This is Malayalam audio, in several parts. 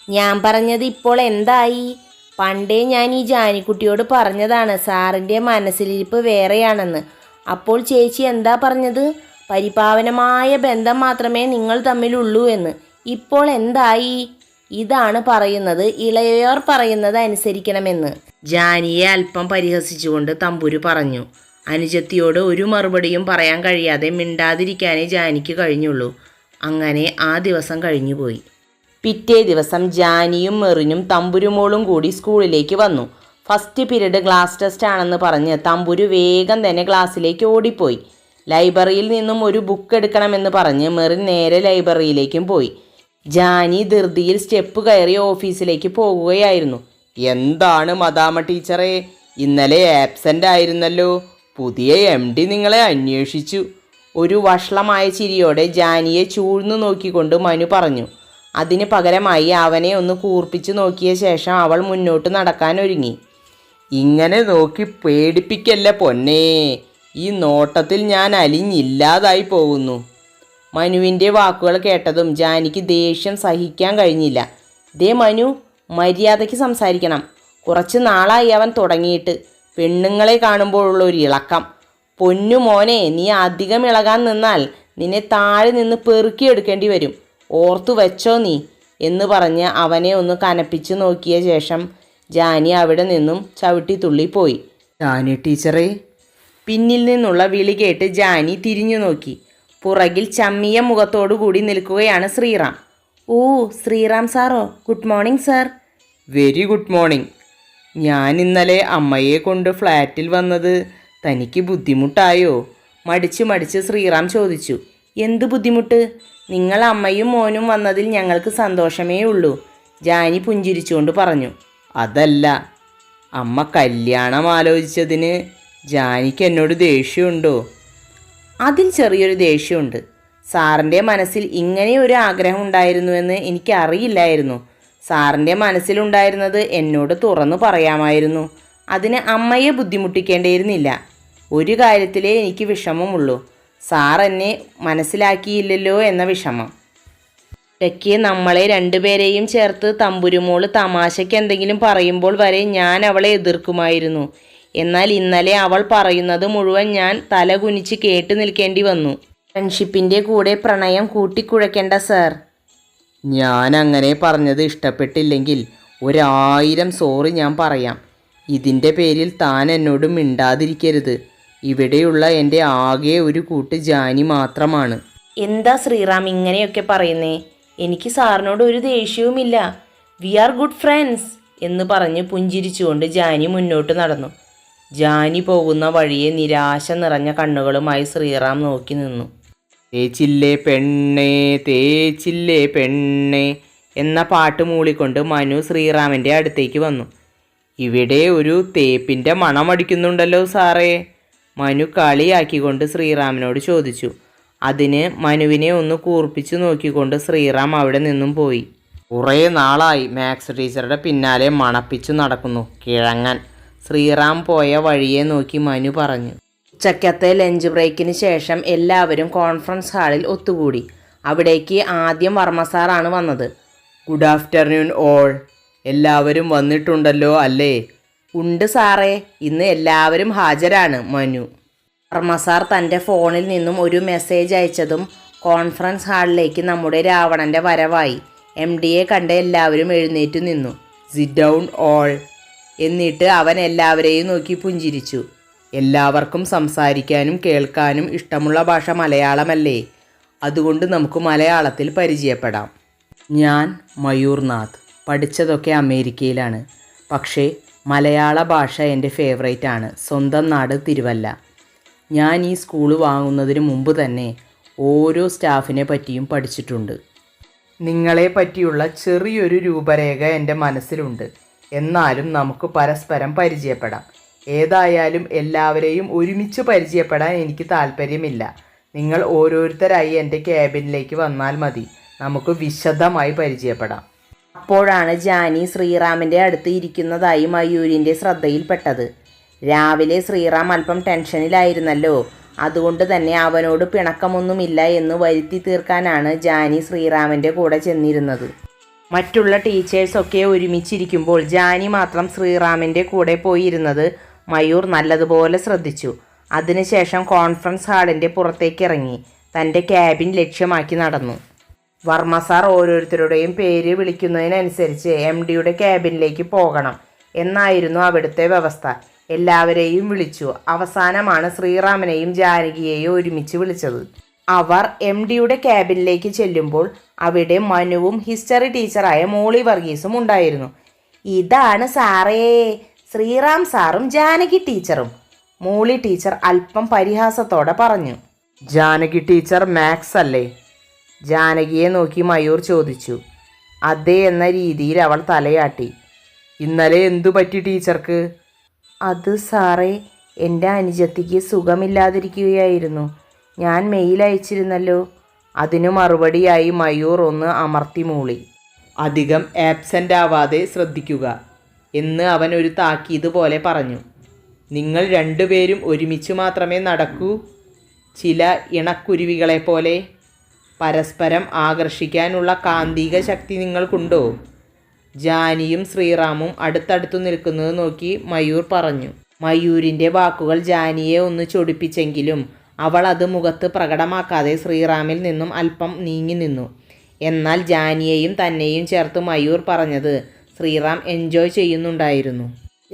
ഞാൻ പറഞ്ഞത് ഇപ്പോൾ എന്തായി? പണ്ടേ ഞാൻ ഈ ജാനിക്കുട്ടിയോട് പറഞ്ഞതാണ് സാറിൻ്റെ മനസ്സിലിരിപ്പ് വേറെയാണെന്ന്. അപ്പോൾ ചേച്ചി എന്താ പറഞ്ഞത്? പരിപാവനമായ ബന്ധം മാത്രമേ നിങ്ങൾ തമ്മിലുള്ളൂ എന്ന്. ഇപ്പോൾ എന്തായി? ഇതാണ് പറയുന്നത്, ഇളയവർ പറയുന്നത് അനുസരിക്കണമെന്ന്. ജാനിയെ അല്പം പരിഹസിച്ചുകൊണ്ട് തമ്പുരു പറഞ്ഞു. അനുജത്തിയോട് ഒരു മറുപടിയും പറയാൻ കഴിയാതെ മിണ്ടാതിരിക്കാനേ ജാനിക്ക് കഴിഞ്ഞുള്ളൂ. അങ്ങനെ ആ ദിവസം കഴിഞ്ഞുപോയി. പിറ്റേ ദിവസം ജാനിയും മെറിനും തമ്പുരുമോളും കൂടി സ്കൂളിലേക്ക് വന്നു. ഫസ്റ്റ് പീരീഡ് ക്ലാസ് ടെസ്റ്റ് ആണെന്ന് പറഞ്ഞ് തമ്പുരു വേഗം തന്നെ ക്ലാസ്സിലേക്ക് ഓടിപ്പോയി. ലൈബ്രറിയിൽ നിന്നും ഒരു ബുക്ക് എടുക്കണമെന്ന് പറഞ്ഞ് മെറിൻ നേരെ ലൈബ്രറിയിലേക്കും പോയി. ജാനി ധൃതിയിൽ സ്റ്റെപ്പ് കയറി ഓഫീസിലേക്ക് പോകുകയായിരുന്നു. എന്താണ് മദാമ ടീച്ചറെ, ഇന്നലെ ആബ്സെൻ്റ് ആയിരുന്നല്ലോ. പുതിയ MD നിങ്ങളെ അന്വേഷിച്ചു. ഒരു വഷളമായ ചിരിയോടെ ജാനിയെ ചൂഴ്ന്നു നോക്കിക്കൊണ്ട് മനു പറഞ്ഞു. അതിന് പകരമായി അവനെ ഒന്ന് കൂർപ്പിച്ചു നോക്കിയ ശേഷം അവൾ മുന്നോട്ട് നടക്കാൻ ഒരുങ്ങി. ഇങ്ങനെ നോക്കി പേടിപ്പിക്കല്ല പൊന്നേ, ഈ നോട്ടത്തിൽ ഞാൻ അലിഞ്ഞില്ലാതായി പോകുന്നു. മനുവിൻ്റെ വാക്കുകൾ കേട്ടതും ജാനിക്ക് ദേഷ്യം സഹിക്കാൻ കഴിഞ്ഞില്ല. ദേ മനു, മര്യാദയ്ക്ക് സംസാരിക്കണം. കുറച്ച് നാളായി അവൻ തുടങ്ങിയിട്ട്. പെണ്ണുങ്ങളെ കാണുമ്പോഴുള്ള ഒരു ഇളക്കം. പൊന്നു മോനെ, നീ അധികം ഇളകാൻ നിന്നാൽ നിന്നെ താഴെ നിന്ന് പെറുക്കിയെടുക്കേണ്ടി വരും. ഓർത്തു വെച്ചോ നീ എന്ന് പറഞ്ഞ് അവനെ ഒന്ന് കനപ്പിച്ച് നോക്കിയ ശേഷം ജാനി അവിടെ നിന്നും ചവിട്ടി തുള്ളിപ്പോയി. ജാനി ടീച്ചറേ, പിന്നിൽ നിന്നുള്ള വിളി കേട്ട് ജാനി തിരിഞ്ഞു നോക്കി. പുറകിൽ ചമ്മിയ മുഖത്തോടു കൂടി നിൽക്കുകയാണ് ശ്രീറാം. ഓ, ശ്രീറാം സാറോ? Good morning sir. Very good morning. ഞാൻ ഇന്നലെ അമ്മയെ കൊണ്ട് ഫ്ലാറ്റിൽ വന്നത് തനിക്ക് ബുദ്ധിമുട്ടായോ? മടിച്ച് ശ്രീറാം ചോദിച്ചു. എന്ത് ബുദ്ധിമുട്ട്? നിങ്ങൾ അമ്മയും മോനും വന്നതിൽ ഞങ്ങൾക്ക് സന്തോഷമേ ഉള്ളൂ, ജാനി പുഞ്ചിരിച്ചുകൊണ്ട് പറഞ്ഞു. അതല്ല, അമ്മ കല്യാണം ആലോചിച്ചതിന് ജാനിക്ക് എന്നോട് ദേഷ്യമുണ്ടോ? അതിൽ ചെറിയൊരു ദേഷ്യമുണ്ട്. സാറിൻ്റെ മനസ്സിൽ ഇങ്ങനെ ഒരു ആഗ്രഹം ഉണ്ടായിരുന്നുവെന്ന് എനിക്കറിയില്ലായിരുന്നു. സാറിൻ്റെ മനസ്സിലുണ്ടായിരുന്നത് എന്നോട് തുറന്നു പറയാമായിരുന്നു. അതിന് അമ്മയെ ബുദ്ധിമുട്ടിക്കേണ്ടിയിരുന്നില്ല. ഒരു കാര്യത്തിലേ എനിക്ക് വിഷമമുള്ളൂ, സാർ എന്നെ മനസ്സിലാക്കിയില്ലല്ലോ എന്ന വിഷമം. ഇടയ്ക്ക് നമ്മളെ രണ്ടുപേരെയും ചേർത്ത് തമ്പുരുമോള് തമാശയ്ക്ക് എന്തെങ്കിലും പറയുമ്പോൾ വരെ ഞാൻ അവളെ എതിർക്കുമായിരുന്നു. എന്നാൽ ഇന്നലെ അവൾ പറയുന്നത് മുഴുവൻ ഞാൻ തല കുനിച്ച് കേട്ട് നിൽക്കേണ്ടി വന്നു. ഫ്രണ്ട്ഷിപ്പിൻ്റെ കൂടെ പ്രണയം കൂട്ടിക്കുഴയ്ക്കേണ്ട സാർ. ഞാൻ അങ്ങനെ പറഞ്ഞത് ഇഷ്ടപ്പെട്ടില്ലെങ്കിൽ 1000 സോറി ഞാൻ പറയാം. ഇതിൻ്റെ പേരിൽ താൻ എന്നോട് മിണ്ടാതിരിക്കരുത്. ഇവിടെയുള്ള എൻ്റെ ആകെ ഒരു കൂട്ട് ജാനി മാത്രമാണ്. എന്താ ശ്രീറാം ഇങ്ങനെയൊക്കെ പറയുന്നേ? എനിക്ക് സാറിനോട് ഒരു ദേഷ്യവുമില്ല. വി ആർ ഗുഡ് ഫ്രണ്ട്സ് എന്ന് പറഞ്ഞ് പുഞ്ചിരിച്ചുകൊണ്ട് ജാനി മുന്നോട്ട് നടന്നു. ജാനി പോകുന്ന വഴിയെ നിരാശ നിറഞ്ഞ കണ്ണുകളുമായി ശ്രീറാം നോക്കി നിന്നു. തേച്ചില്ലേ പെണ്ണേ, തേച്ചില്ലേ പെണ്ണേ എന്ന പാട്ട് മൂളിക്കൊണ്ട് മനു ശ്രീറാമിൻ്റെ അടുത്തേക്ക് വന്നു. ഇവിടെ ഒരു തേപ്പിൻ്റെ മണമടിക്കുന്നുണ്ടല്ലോ സാറേ, മനു കളിയാക്കിക്കൊണ്ട് ശ്രീറാമിനോട് ചോദിച്ചു. അതിന് മനുവിനെ ഒന്ന് കൂർപ്പിച്ചു നോക്കിക്കൊണ്ട് ശ്രീറാം അവിടെ നിന്നും പോയി. കുറേ നാളായി മാത്സ് ടീച്ചറുടെ പിന്നാലെ മണപ്പിച്ചു നടക്കുന്നു കിഴങ്ങൻ. ശ്രീറാം പോയ വഴിയെ നോക്കി മനു പറഞ്ഞു. ഉച്ചക്കത്തെ ലഞ്ച് ബ്രേക്കിന് ശേഷം എല്ലാവരും കോൺഫറൻസ് ഹാളിൽ ഒത്തുകൂടി. അവിടേക്ക് ആദ്യം വർമ്മ സാറാണ് വന്നത്. Good afternoon all. എല്ലാവരും വന്നിട്ടുണ്ടല്ലോ അല്ലേ? ഉണ്ട് സാറേ, ഇന്ന് എല്ലാവരും ഹാജരാണ്. മനു. വർമ്മ സാർ തൻ്റെ ഫോണിൽ നിന്നും ഒരു മെസ്സേജ് അയച്ചതും കോൺഫറൻസ് ഹാളിലേക്ക് നമ്മുടെ രാവണൻ്റെ വരവായി. MDയെ കണ്ട് എല്ലാവരും എഴുന്നേറ്റു നിന്നു. Sit down all. എന്നിട്ട് അവൻ എല്ലാവരെയും നോക്കി പുഞ്ചിരിച്ചു. എല്ലാവർക്കും സംസാരിക്കാനും കേൾക്കാനും ഇഷ്ടമുള്ള ഭാഷ മലയാളമല്ലേ? അതുകൊണ്ട് നമുക്ക് മലയാളത്തിൽ പരിചയപ്പെടാം. ഞാൻ മയൂർനാഥ്. പഠിച്ചതൊക്കെ അമേരിക്കയിലാണ്. പക്ഷേ മലയാള ഭാഷ എൻ്റെ ഫേവറേറ്റ് ആണ്. സ്വന്തം നാട് തിരുവല്ല. ഞാൻ ഈ സ്കൂള് വാങ്ങുന്നതിന് മുമ്പ് തന്നെ ഓരോ സ്റ്റാഫിനെ പറ്റിയും പഠിച്ചിട്ടുണ്ട്. നിങ്ങളെ പറ്റിയുള്ള ചെറിയൊരു രൂപരേഖ എൻ്റെ മനസ്സിലുണ്ട്. എന്നാലും നമുക്ക് പരസ്പരം പരിചയപ്പെടാം. ഏതായാലും എല്ലാവരെയും ഒരുമിച്ച് പരിചയപ്പെടാൻ എനിക്ക് താല്പര്യമില്ല. നിങ്ങൾ ഓരോരുത്തരായി എൻ്റെ ക്യാബിനിലേക്ക് വന്നാൽ മതി. നമുക്ക് വിശദമായി പരിചയപ്പെടാം. അപ്പോഴാണ് ജാനി ശ്രീറാമിൻ്റെ അടുത്ത് ഇരിക്കുന്നതായി മയൂരിൻ്റെ ശ്രദ്ധയിൽപ്പെട്ടത്. രാവിലെ ശ്രീറാം അല്പം ടെൻഷനിലായിരുന്നല്ലോ. അതുകൊണ്ട് തന്നെ അവനോട് പിണക്കമൊന്നുമില്ല എന്ന് വരുത്തി തീർക്കാനാണ് ജാനി ശ്രീറാമിൻ്റെ കൂടെ ചെന്നിരുന്നത്. മറ്റുള്ള ടീച്ചേഴ്സൊക്കെ ഒരുമിച്ചിരിക്കുമ്പോൾ ജാനി മാത്രം ശ്രീറാമിൻ്റെ കൂടെ പോയിരുന്നത് മയൂർ നല്ലതുപോലെ ശ്രദ്ധിച്ചു. അതിനുശേഷം കോൺഫറൻസ് ഹാളിൻ്റെ പുറത്തേക്കിറങ്ങി തൻ്റെ ക്യാബിൻ ലക്ഷ്യമാക്കി നടന്നു. വർമ്മ സാർ ഓരോരുത്തരുടെയും പേര് വിളിക്കുന്നതിനനുസരിച്ച് MDയുടെ ക്യാബിനിലേക്ക് പോകണം എന്നായിരുന്നു അവിടുത്തെ വ്യവസ്ഥ. എല്ലാവരെയും വിളിച്ചു. അവസാനമാണ് ശ്രീറാമിനെയും ജാനകിയെയും ഒരുമിച്ച് വിളിച്ചത്. അവർ MDയുടെ ക്യാബിനിലേക്ക് ചെല്ലുമ്പോൾ അവിടെ മനുവും ഹിസ്റ്ററി ടീച്ചറായ മോളി വർഗീസും ഉണ്ടായിരുന്നു. ഇതാണ് സാറേ ശ്രീറാം സാറും ജാനകി ടീച്ചറും, മോളി ടീച്ചർ അല്പം പരിഹാസത്തോടെ പറഞ്ഞു. ജാനകി ടീച്ചർ മാത്സ് അല്ലേ? ജാനകിയെ നോക്കി മയൂർ ചോദിച്ചു. അതെ എന്ന രീതിയിൽ അവൾ തലയാട്ടി. ഇന്നലെ എന്തു പറ്റി ടീച്ചർക്ക്? അത് സാറേ, എൻ്റെ അനുജത്തിക്ക് സുഖമില്ലാതിരിക്കുകയായിരുന്നു. ഞാൻ മെയിൽ അയച്ചിരുന്നല്ലോ. അതിനു മറുപടിയായി മയൂർ ഒന്ന് അമർത്തി മൂളി. അധികം ആബ്സെൻ്റ് ആവാതെ ശ്രദ്ധിക്കുക എന്ന് അവൻ ഒരു താക്കീത് പോലെ പറഞ്ഞു. നിങ്ങൾ രണ്ടുപേരും ഒരുമിച്ച് മാത്രമേ നടക്കൂ. ചില ഇണക്കുരുവികളെപ്പോലെ പരസ്പരം ആകർഷിക്കാനുള്ള കാന്തിക ശക്തി നിങ്ങൾക്കുണ്ടോ? ജാനിയും ശ്രീറാമും അടുത്തടുത്തു നിൽക്കുന്നത് നോക്കി മയൂർ പറഞ്ഞു. മയൂരിൻ്റെ വാക്കുകൾ ജാനിയെ ഒന്ന് ചൊടിപ്പിച്ചെങ്കിലും അവൾ അത് മുഖത്ത് പ്രകടമാക്കാതെ ശ്രീറാമിൽ നിന്നും അല്പം നീങ്ങി നിന്നു. എന്നാൽ ജാനിയെയും തന്നെയും ചേർത്ത് മയൂർ പറഞ്ഞത് ശ്രീറാം എൻജോയ് ചെയ്യുന്നുണ്ടായിരുന്നു.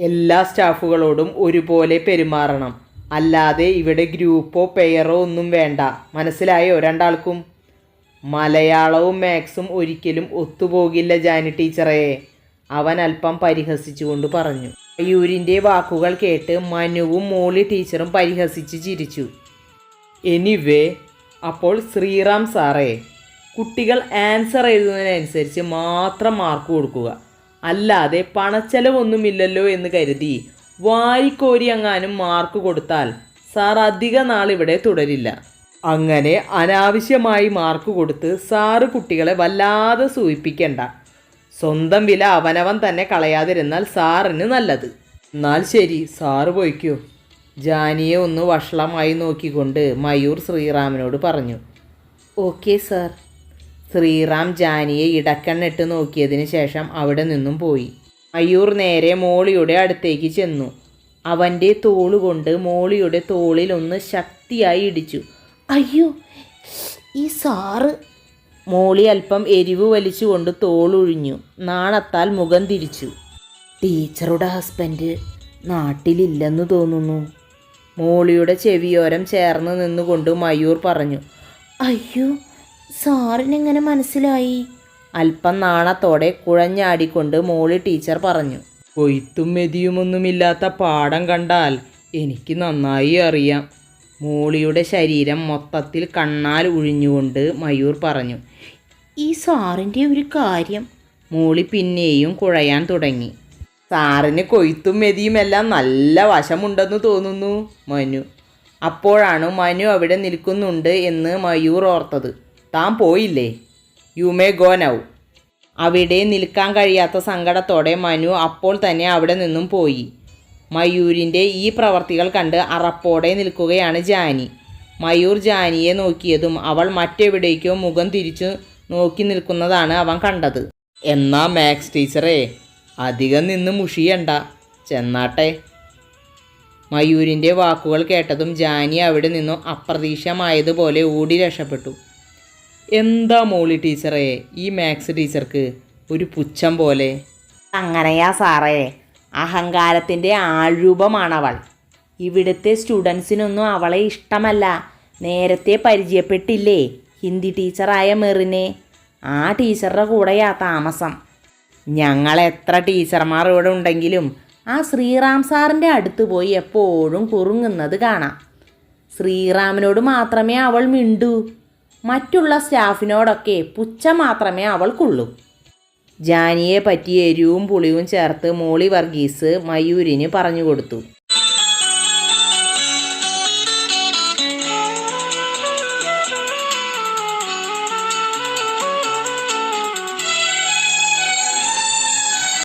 എല്ലാ സ്റ്റാഫുകളോടും ഒരുപോലെ പെരുമാറണം, അല്ലാതെ ഇവിടെ ഗ്രൂപ്പോ പെയറോ ഒന്നും വേണ്ട. മനസ്സിലായോ രണ്ടാൾക്കും? മലയാളവും മാത്സും ഒരിക്കലും ഒത്തുപോകില്ല ജാനി ടീച്ചറേ, അവൻ അല്പം പരിഹസിച്ചുകൊണ്ട് പറഞ്ഞു. മയൂരിൻ്റെ വാക്കുകൾ കേട്ട് മനുവും മോളി ടീച്ചറും പരിഹസിച്ച് ചിരിച്ചു. എനിവേ, അപ്പോൾ ശ്രീറാം സാറേ, കുട്ടികൾ ആൻസർ എഴുതുന്നതിനനുസരിച്ച് മാത്രം മാർക്ക് കൊടുക്കുക. അല്ലാതെ പണച്ചെലവൊന്നുമില്ലല്ലോ എന്ന് കരുതി വാരിക്കോരി എങ്ങാനും മാർക്ക് കൊടുത്താൽ സാർ അധിക നാൾ ഇവിടെ തുടരില്ല. അങ്ങനെ അനാവശ്യമായി മാർക്ക് കൊടുത്ത് സാറ് കുട്ടികളെ വല്ലാതെ സൂചിപ്പിക്കണ്ട. സ്വന്തം വില അവനവൻ തന്നെ കളയാതിരുന്നാൽ സാറിന് നല്ലത്. എന്നാൽ ശരി, സാറ് പോയിക്കോ. ജാനിയെ ഒന്ന് വഷളമായി നോക്കിക്കൊണ്ട് മയൂർ ശ്രീറാമിനോട് പറഞ്ഞു. Okay sir. ശ്രീറാം ജാനിയെ ഇടക്കണ്ണിട്ട് നോക്കിയതിന് ശേഷം അവിടെ നിന്നും പോയി. മയൂർ നേരെ മോളിയുടെ അടുത്തേക്ക് ചെന്നു. അവൻ്റെ തോളുകൊണ്ട് മോളിയുടെ തോളിൽ ഒന്ന് ശക്തിയായി ഇടിച്ചു. അയ്യോ, ഈ സാറ്! മോളി അല്പം എരിവ് വലിച്ചുകൊണ്ട് തോളൊഴിഞ്ഞു. നാണത്താൽ മുഖം തിരിച്ചു. ടീച്ചറുടെ ഹസ്ബൻഡ് നാട്ടിലില്ലെന്ന് തോന്നുന്നു. മോളിയുടെ ചെവിയോരം ചേർന്ന് നിന്നുകൊണ്ട് മയൂർ പറഞ്ഞു. അയ്യോ, സാറിനെങ്ങനെ മനസ്സിലായി? അല്പം നാണത്തോടെ കുഴഞ്ഞാടിക്കൊണ്ട് മോളി ടീച്ചർ പറഞ്ഞു. കൊയ്ത്തും മെതിയുമൊന്നുമില്ലാത്ത പാടം കണ്ടാൽ എനിക്ക് നന്നായി അറിയാം. മോളിയുടെ ശരീരം മൊത്തത്തിൽ കണ്ണാൽ ഒഴിഞ്ഞുകൊണ്ട് മയൂർ പറഞ്ഞു. ഈ സാറിൻ്റെ ഒരു കാര്യം. മോളി പിന്നെയും കുഴയാൻ തുടങ്ങി. സാറിന് കൊയ്ത്തും മെതിയുമെല്ലാം നല്ല വശമുണ്ടെന്ന് തോന്നുന്നു മനു. അപ്പോഴാണ് മനു അവിടെ നിൽക്കുന്നുണ്ട് എന്ന് മയൂർ ഓർത്തത്. താൻ പോയില്ലേ? You may go now. അവിടെ നിൽക്കാൻ കഴിയാത്ത സങ്കടത്തോടെ മനു അപ്പോൾ തന്നെ അവിടെ നിന്നും പോയി. മയൂരിൻ്റെ ഈ പ്രവർത്തികൾ കണ്ട് അറപ്പോടെ നിൽക്കുകയാണ് ജാനി. മയൂർ ജാനിയെ നോക്കിയതും അവൾ മറ്റെവിടേക്കോ മുഖം തിരിച്ചു നോക്കി നിൽക്കുന്നതാണ് അവൻ കണ്ടത്. എന്നാ മാത്സ് ടീച്ചറേ, അധികം നിന്ന് മുഷിയണ്ട, ചെന്നാട്ടെ. മയൂരിൻ്റെ വാക്കുകൾ കേട്ടതും ജാനി അവിടെ നിന്നും അപ്രതീക്ഷിതമായതുപോലെ ഓടി രക്ഷപ്പെട്ടു. എന്താ മോളി ടീച്ചറേ, ഈ മാത്സ് ടീച്ചർക്ക് ഒരു പുച്ഛം പോലെ? അങ്ങനെയാ സാറേ, അഹങ്കാരത്തിൻ്റെ ആൾരൂപമാണവൾ. ഇവിടുത്തെ സ്റ്റുഡൻസിനൊന്നും അവളെ ഇഷ്ടമല്ല. നേരത്തെ പരിചയപ്പെട്ടില്ലേ ഹിന്ദി ടീച്ചറായ മെറിനെ? ആ ടീച്ചറുടെ കൂടെയാ താമസം. ഞങ്ങൾ എത്ര ടീച്ചർമാർ ഇവിടെ ഉണ്ടെങ്കിലും ആ ശ്രീറാം സാറിൻ്റെ അടുത്ത് പോയി എപ്പോഴും കുറുങ്ങുന്നത് കാണാം. ശ്രീറാമിനോട് മാത്രമേ അവൾ മിണ്ടൂ. മറ്റുള്ള സ്റ്റാഫിനോടൊക്കെ പുച്ഛം മാത്രമേ അവൾക്കുള്ളൂ. ജാനിയെ പറ്റി എരിവും പുളിയും ചേർത്ത് മോളി വർഗീസ് മയൂരിന് പറഞ്ഞു കൊടുത്തു.